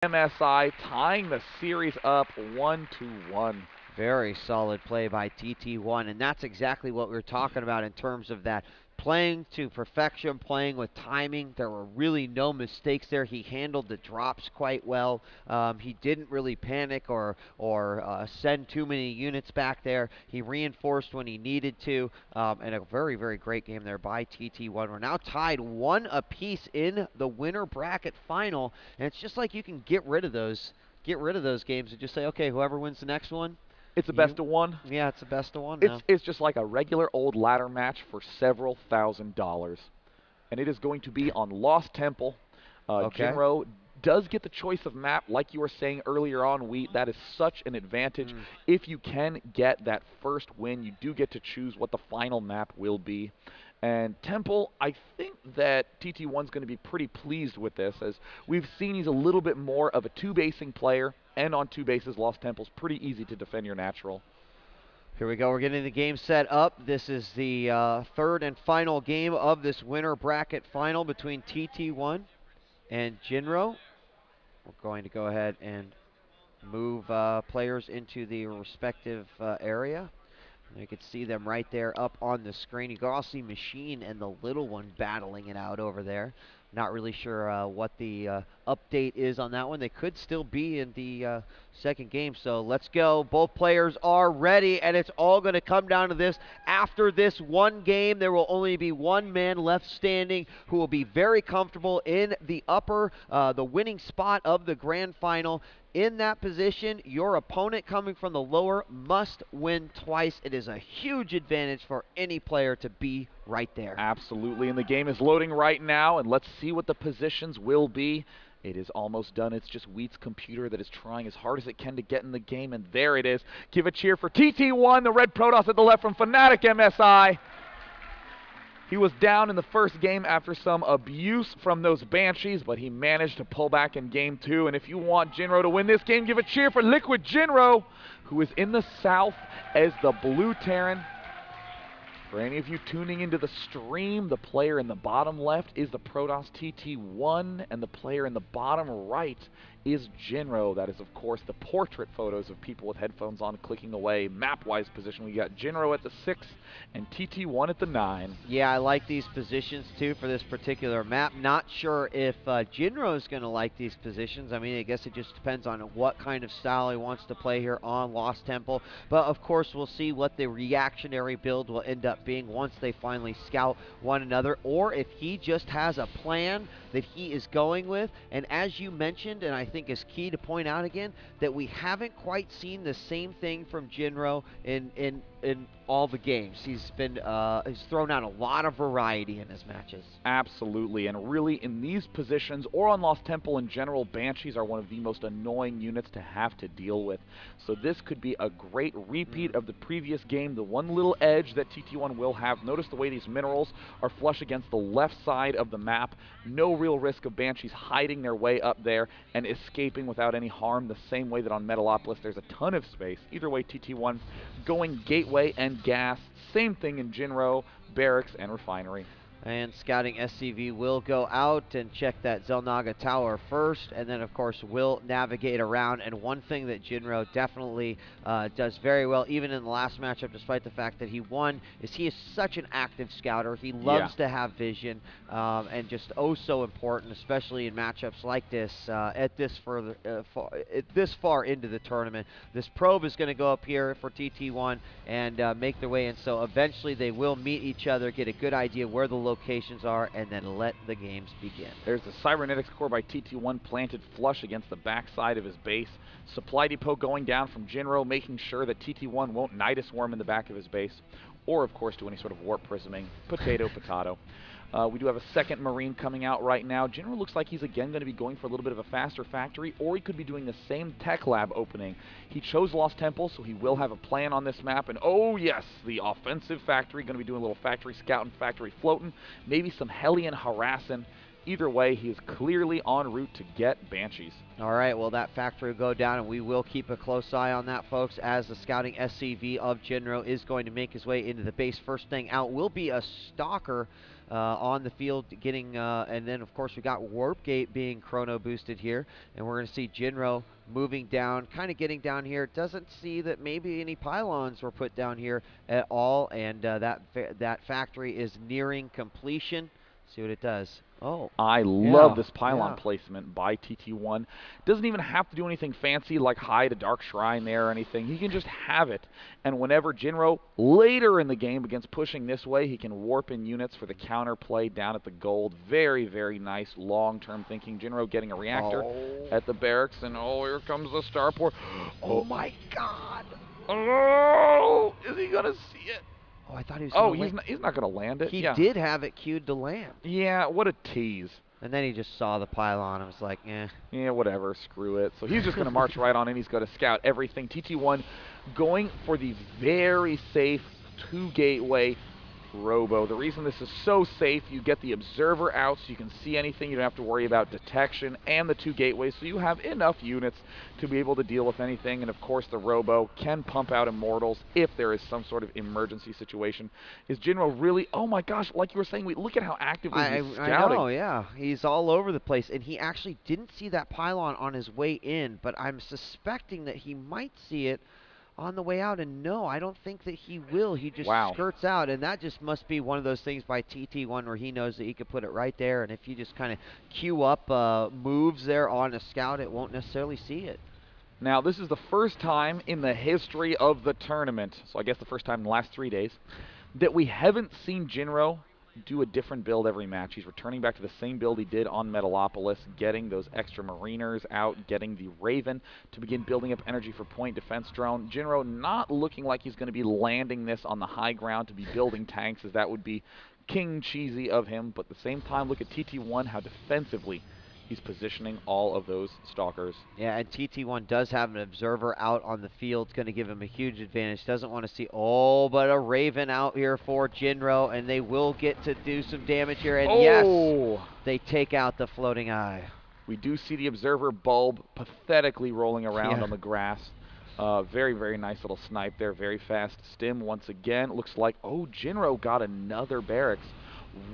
MSI tying the series up 1-1. Very solid play by TT1, and that's exactly what we were talking about in terms of that playing to perfection, playing with timing. There were really no mistakes there. He handled the drops quite well. He didn't really panic or send too many units back there. He reinforced when he needed to, and a very, very great game there by TT1. We're now tied 1 apiece in the winner bracket final, and it's just like you can get rid of those games and just say, okay, whoever wins the next one, It's a best of one. yeah, it's the best of one now. It's just like a regular old ladder match for several $1,000s. And it is going to be on Lost Temple. Okay. Jinro does get the choice of map, like you were saying earlier on, Wheat. That is such an advantage. If you can get that first win, you do get to choose what the final map will be. And Temple, I think that TT1's going to be pretty pleased with this, as we've seen he's a little bit more of a two-basing player, and on two bases, Lost Temple's pretty easy to defend your natural. Here we go. We're getting the game set up. This is the third and final game of this winner bracket final between TT1 and Jinro. We're going to go ahead and move players into the respective area. You can see them right there up on the screen. You can also see Machine and the little one battling it out over there. Not really sure what the update is on that one. They could still be in the second game. So let's go. Both players are ready, and it's all going to come down to this. After this one game, there will only be one man left standing who will be very comfortable in the the winning spot of the grand final. In that position, your opponent coming from the lower must win twice. It is a huge advantage for any player to be right there. Absolutely, and the game is loading right now, and let's see what the positions will be. It is almost done. It's just Wheat's computer that is trying as hard as it can to get in the game, and there it is. Give a cheer for TT1, the red Protoss at the left from Fnatic MSI. He was down in the first game after some abuse from those Banshees, but he managed to pull back in game 2. And if you want Jinro to win this game, give a cheer for LiquidJinro, who is in the south as the blue Terran. For any of you tuning into the stream, the player in the bottom left is the Protoss TT1, and the player in the bottom right is Jinro. That is, of course, the portrait photos of people with headphones on clicking away. Map-wise position, we got Jinro at the 6 and TT1 at the 9. Yeah, I like these positions, too, for this particular map. Not sure if Jinro is going to like these positions. I mean, I guess it just depends on what kind of style he wants to play here on Lost Temple. But, of course, we'll see what the reactionary build will end up being once they finally scout one another, or if he just has a plan that he is going with. And as you mentioned, and I think is key to point out again, that we haven't quite seen the same thing from Jinro in all the games. He's thrown out a lot of variety in his matches. Absolutely, and really in these positions, or on Lost Temple in general, Banshees are one of the most annoying units to have to deal with. So this could be a great repeat of the previous game. The one little edge that TT1 will have, notice the way these minerals are flush against the left side of the map. No real risk of Banshees hiding their way up there and escaping without any harm, the same way that on Metalopolis there's a ton of space. Either way, TT1 going gateway and gas. Same thing in Jinro, barracks, and refinery. And scouting SCV will go out and check that Zelnaga tower first, and then, of course, will navigate around. And one thing that Jinro definitely does very well, even in the last matchup, despite the fact that he won, is he is such an active scouter. He loves to have vision, and just oh so important, especially in matchups like this, this far into the tournament. This probe is going to go up here for TT1 and make their way in, so eventually they will meet each other, get a good idea where the locations are, and then let the games begin. There's the Cybernetics core by TT1 planted flush against the backside of his base. Supply depot going down from Jinro, making sure that TT1 won't Nidus Worm in the back of his base, or of course do any sort of warp prisming. Potato, potato. We do have a second Marine coming out right now. Jinro looks like he's again going to be going for a little bit of a faster factory, or he could be doing the same tech lab opening. He chose Lost Temple, so he will have a plan on this map. And oh yes, the offensive factory, going to be doing a little factory scout and factory floating. Maybe some Hellion harassing. Either way, he is clearly en route to get Banshees. All right, well, that factory will go down, and we will keep a close eye on that, folks, as the scouting SCV of Jinro is going to make his way into the base. First thing out will be a Stalker on the field getting, and then, of course, we got Warp Gate being chrono boosted here, and we're going to see Jinro moving down, kind of getting down here. Doesn't see that maybe any pylons were put down here at all, and that factory is nearing completion. See what it does. Oh, I love this pylon placement by TT1. Doesn't even have to do anything fancy like hide a Dark Shrine there or anything. He can just have it. And whenever Jinro, later in the game, begins pushing this way, he can warp in units for the counter play down at the gold. Very, very nice long-term thinking. Jinro getting a reactor at the barracks, and oh, here comes the starport. Oh my God! Oh, is he gonna see it? Oh, I thought he was going to land. He's not going to land it. He did have it queued to land. Yeah, what a tease. And then he just saw the pylon and was like, eh. Yeah, whatever, screw it. So he's just going to march right on in. He's got to scout everything. TT1 going for the very safe 2-gateway Robo. The reason this is so safe, you get the observer out so you can see anything. You don't have to worry about detection, and the 2 gateways, so you have enough units to be able to deal with anything. And of course the Robo can pump out Immortals if there is some sort of emergency situation. Is Jinro really, oh my gosh, like you were saying, look at how actively he's scouting. I know, yeah. He's all over the place, and he actually didn't see that pylon on his way in, but I'm suspecting that he might see it on the way out, and no, I don't think that he will. He just skirts out, and that just must be one of those things by TT1 where he knows that he could put it right there, and if you just kind of queue up moves there on a scout, it won't necessarily see it. Now, this is the first time in the history of the tournament, so I guess the first time in the last 3 days, that we haven't seen Jinro do a different build every match. He's returning back to the same build he did on Metalopolis, getting those extra Mariners out, getting the Raven to begin building up energy for point defense drone. Jinro not looking like he's going to be landing this on the high ground to be building tanks, as that would be king cheesy of him, but at the same time, look at TT1, how defensively he's positioning all of those Stalkers. Yeah, and TT1 does have an observer out on the field. It's going to give him a huge advantage. Doesn't want to see, but a Raven out here for Jinro, and they will get to do some damage here. And yes, they take out the floating eye. We do see the observer bulb pathetically rolling around on the grass. Very, very nice little snipe there. Very fast stim once again. Looks like, Jinro got another barracks.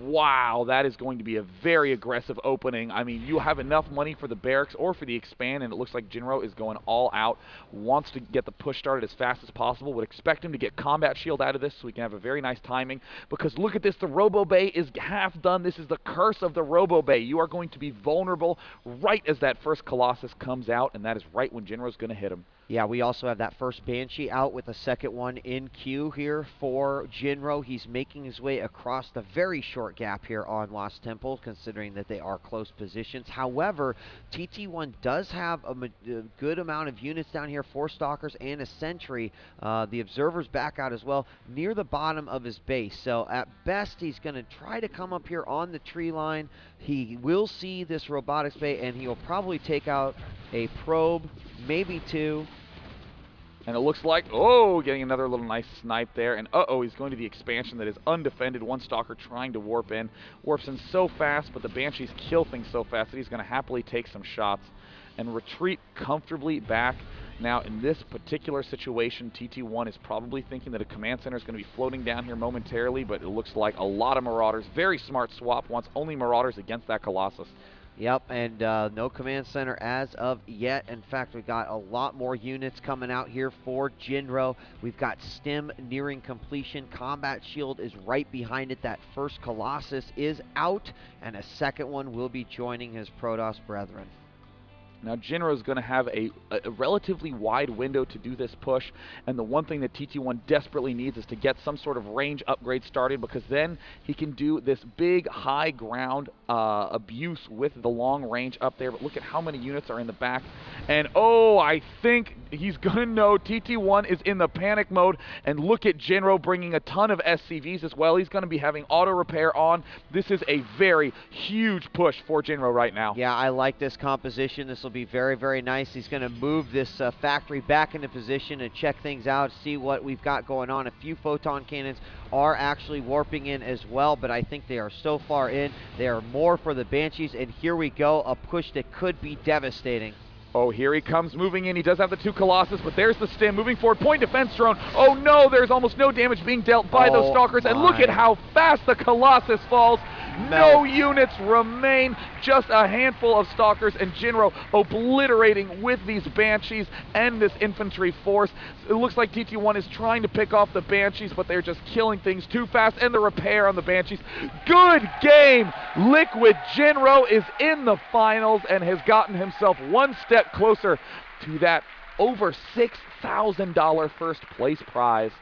Wow, that is going to be a very aggressive opening. I mean, you have enough money for the barracks or for the expand, and it looks like Jinro is going all out, wants to get the push started as fast as possible, would expect him to get combat shield out of this so he can have a very nice timing, because look at this, the Robo Bay is half done. This is the curse of the Robo Bay. You are going to be vulnerable right as that first Colossus comes out, and that is right when Jinro's going to hit him. Yeah, we also have that first Banshee out with a second one in queue here for Jinro. He's making his way across the very short gap here on Lost Temple, considering that they are close positions. However, TT1 does have a good amount of units down here, 4 Stalkers and a Sentry. The Observer's back out as well, near the bottom of his base. So at best, he's going to try to come up here on the tree line. He will see this Robotics Bay, and he will probably take out a probe, maybe 2. And it looks like, getting another little nice snipe there. And he's going to the expansion that is undefended. One Stalker trying to warp in. Warps in so fast, but the Banshees kill things so fast that he's going to happily take some shots and retreat comfortably back. Now, in this particular situation, TT1 is probably thinking that a command center is going to be floating down here momentarily, but it looks like a lot of Marauders. Very smart swap, wants only Marauders against that Colossus. Yep, and no command center as of yet. In fact, we've got a lot more units coming out here for Jinro. We've got Stim nearing completion. Combat Shield is right behind it. That first Colossus is out, and a second one will be joining his Protoss brethren. Now, Jinro is going to have a relatively wide window to do this push, and the one thing that TT1 desperately needs is to get some sort of range upgrade started, because then he can do this big high ground abuse with the long range up there. But look at how many units are in the back, And oh, I think he's going to know TT1 is in the panic mode. And look at Jinro bringing a ton of SCVs as well. He's going to be having auto repair on. This is a very huge push for Jinro right now. Yeah, I like this composition. This will be very, very nice. He's going to move this factory back into position and check things out, see what we've got going on. A few photon cannons are actually warping in as well, but I think they are so far in. They are more for the Banshees, and here we go, a push that could be devastating. Oh, here he comes moving in. He does have the 2 Colossus, but there's the stim moving forward. Point defense drone. Oh no, there's almost no damage being dealt by those Stalkers. And look at how fast the Colossus falls. No units remain, just a handful of Stalkers, and Jinro obliterating with these Banshees and this infantry force. It looks like TT1 is trying to pick off the Banshees, but they're just killing things too fast, and the repair on the Banshees. Good game! LiquidJinro is in the finals and has gotten himself one step closer to that over $6,000 first place prize.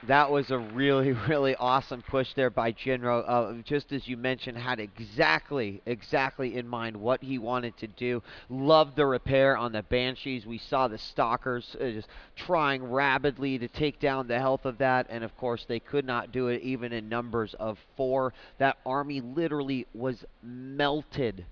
That was a really, really awesome push there by Jinro. Just as you mentioned, had exactly in mind what he wanted to do. Loved the repair on the Banshees. We saw the Stalkers just trying rapidly to take down the health of that, and of course they could not do it even in numbers of 4. That army literally was melted.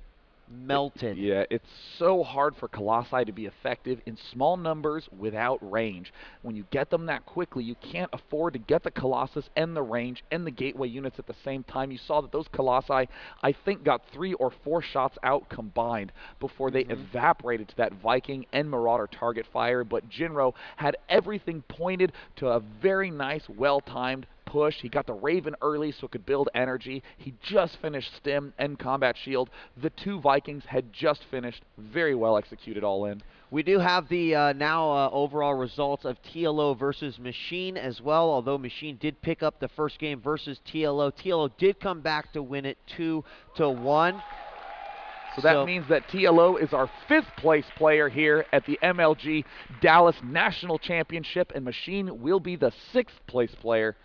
Yeah, it's so hard for Colossi to be effective in small numbers without range. When you get them that quickly, you can't afford to get the Colossus and the range and the gateway units at the same time. You saw that those Colossi, I think, got 3 or 4 shots out combined before they evaporated to that Viking and Marauder target fire, but Jinro had everything pointed to a very nice, well-timed push. He got the Raven early so it could build energy. He just finished Stim and Combat Shield. The 2 Vikings had just finished. Very well executed all in. We do have the now overall results of TLO versus Machine as well, although Machine did pick up the first game versus TLO. TLO did come back to win it 2-1. So that means that TLO is our 5th place player here at the MLG Dallas National Championship, and Machine will be the 6th place player.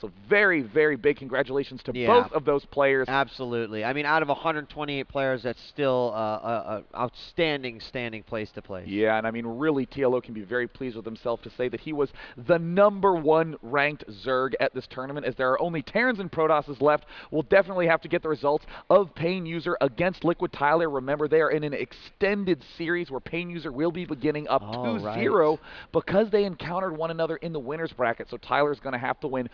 So very, very big congratulations to both of those players. Absolutely. I mean, out of 128 players, that's still an outstanding place to play. Yeah, and I mean, really, TLO can be very pleased with himself to say that he was the #1 ranked Zerg at this tournament. As there are only Terrans and Protosses left, we'll definitely have to get the results of Pain User against Liquid Tyler. Remember, they are in an extended series where Pain User will be beginning up 2-0 because they encountered one another in the winner's bracket. So Tyler's going to have to win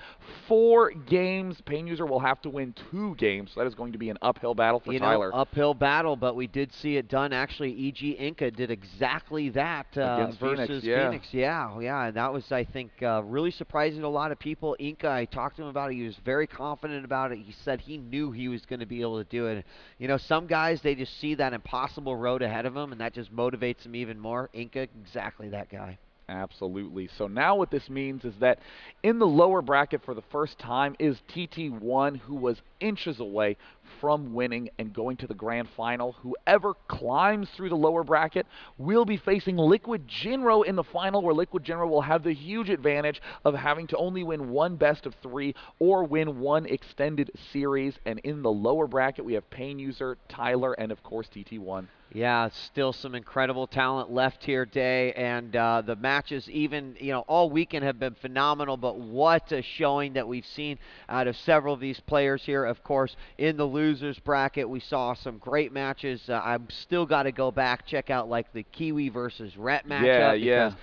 4 games. Pain User will have to win 2 games, so that is going to be an uphill battle for Tyler. Uphill battle, but we did see it done. Actually, EG Inca did exactly that against versus Phoenix. Yeah, and that was, I think, really surprising to a lot of people. Inca, I talked to him about it. He was very confident about it. He said he knew he was going to be able to do it. You know, some guys, they just see that impossible road ahead of them, and that just motivates them even more. Inca, exactly that guy. Absolutely. So now what this means is that in the lower bracket for the first time is TT1, who was inches away from winning and going to the grand final. Whoever climbs through the lower bracket will be facing LiquidJinro in the final, where LiquidJinro will have the huge advantage of having to only win 1 best-of-3 or win 1 extended series. And in the lower bracket, we have Pain User, Tyler, and of course TT1. Yeah, still some incredible talent left here, Day, and the matches even, all weekend have been phenomenal, but what a showing that we've seen out of several of these players here. Of course, in the losers bracket, we saw some great matches. I've still got to go back, check out like the Kiwi versus Rhett matchup. Because,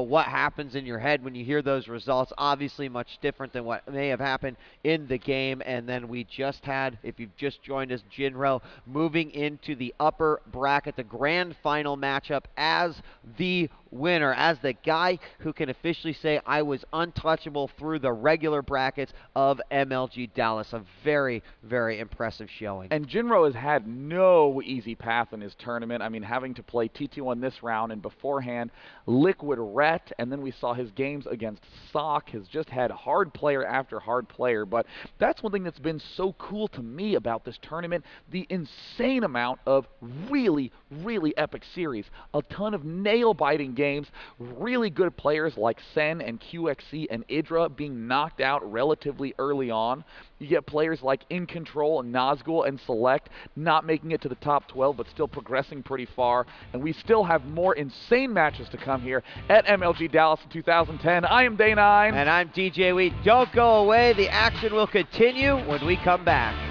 what happens in your head when you hear those results, obviously much different than what may have happened in the game. And then we just had, if you've just joined us, Jinro moving into the upper bracket, the grand final matchup as the winner, as the guy who can officially say I was untouchable through the regular brackets of MLG Dallas. A very, very impressive showing. And Jinro has had no easy path in his tournament. I mean, having to play TT1 this round and beforehand Liquid Rhett, and then we saw his games against Sock, has just had hard player after hard player. But that's one thing that's been so cool to me about this tournament, the insane amount of really, really epic series. A ton of nail-biting games games. Really good players like Sen and QXC and Idra being knocked out relatively early on. You get players like In Control and Nazgul and Select not making it to the top 12, but still progressing pretty far. And we still have more insane matches to come here at MLG Dallas in 2010. I am Day9. And I'm DJ Wheat. Don't go away. The action will continue when we come back.